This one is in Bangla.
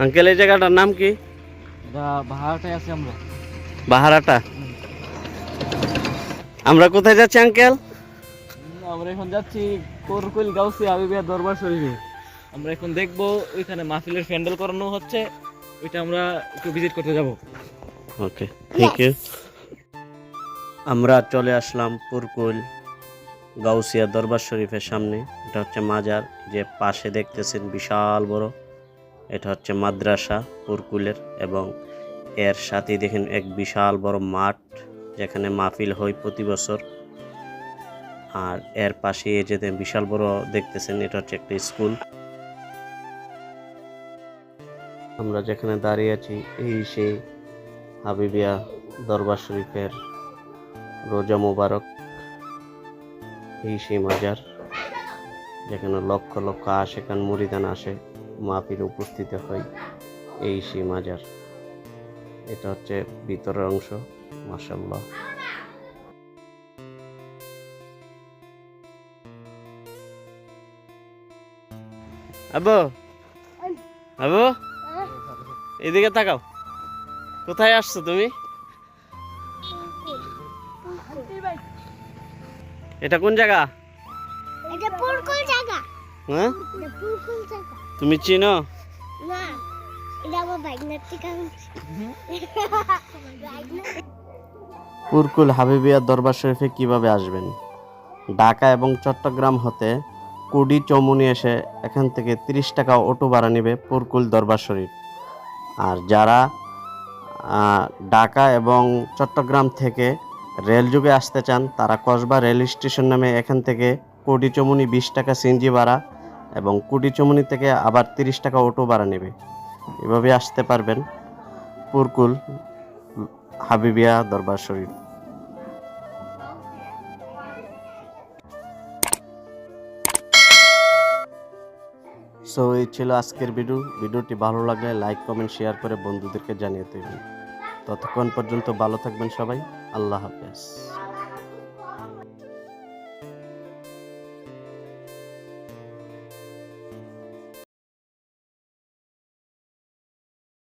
আঙ্কেল এই জায়গাটার নাম কি? বাহারাটায় আছি আমরা। বাহারাটা। আমরা কোথায় যাচ্ছি আঙ্কেল? আমরা এখন যাচ্ছি পুরকুল গাউসিয়া হাবিবিয়া দরবার শরীফে। আমরা এখন দেখবো ওইখানে মাহফিলের প্যান্ডেল করানো হচ্ছে, ওইটা আমরা একটু ভিজিট করতে যাব। ওকে, থ্যাংক ইউ। আমরা চলে আসলাম পুরকুল গাউসিয়া দরবার শরীফের সামনে। এটা হচ্ছে মাজার, যে পাশে দেখতেছেন বিশাল বড়, এটা হচ্ছে মাদ্রাসা পুরকুলের, এবং এর সাথে দেখেন এক বিশাল বড় মাঠ যেখানে মাহফিল হয় প্রতি বছর। আর এর পাশে এই যে বিশাল বড় দেখতেছেন, এটা হচ্ছে একটা স্কুল। আমরা যেখানে দাঁড়িয়ে আছি এই সেই হাবিবিয়া দরবার শরীফের রোজা মোবারক, এই সেই মাজার যেখানে লক্ষ লক্ষ আশেকান মুরিদান আসে, মাহফিলে উপস্থিত হয়। এই সেই মাজার, এটা হচ্ছে ভিতরের অংশ। মাশাআল্লাহ। আব্বু, আব্বু এদিকে তাকাও, কোথায় আসছো তুমি? এটা কোন জায়গা? এটা পুরকুল জায়গা। হ্যাঁ, এটা পুরকুল জায়গা। তুমি চিনো? না, এটা আমার বাইকনার থেকে পুরকুল হাবিবিয়া দরবার শরীফে কিভাবে আসবেন? ঢাকা এবং চট্টগ্রাম হতে কুডি চৌমুনি এসে এখান থেকে 30 টাকা অটো ভাড়া নেবে পুরকুল দরবার শরীফ। আর যারা ঢাকা এবং চট্টগ্রাম থেকে রেল যোগে আসতে চান, তারা কসবা রেল স্টেশন নামে এখান থেকে কুডি চৌমুনি 20 টাকা সিএনজি ভাড়া, এবং কুডি চৌমুনি থেকে আবার 30 টাকা অটো ভাড়া নেবে। এভাবে আসতে পারবেন পুরকুল হাবিবিয়া দরবার শরীফ। সো এই ছিল আজকের ভিডিওটি ভালো লাগলে লাইক কমেন্ট শেয়ার করে বন্ধুদেরকে জানিয়ে দেবেন। ততক্ষণ পর্যন্ত ভালো থাকবেন সবাই। আল্লাহ হাফেজ।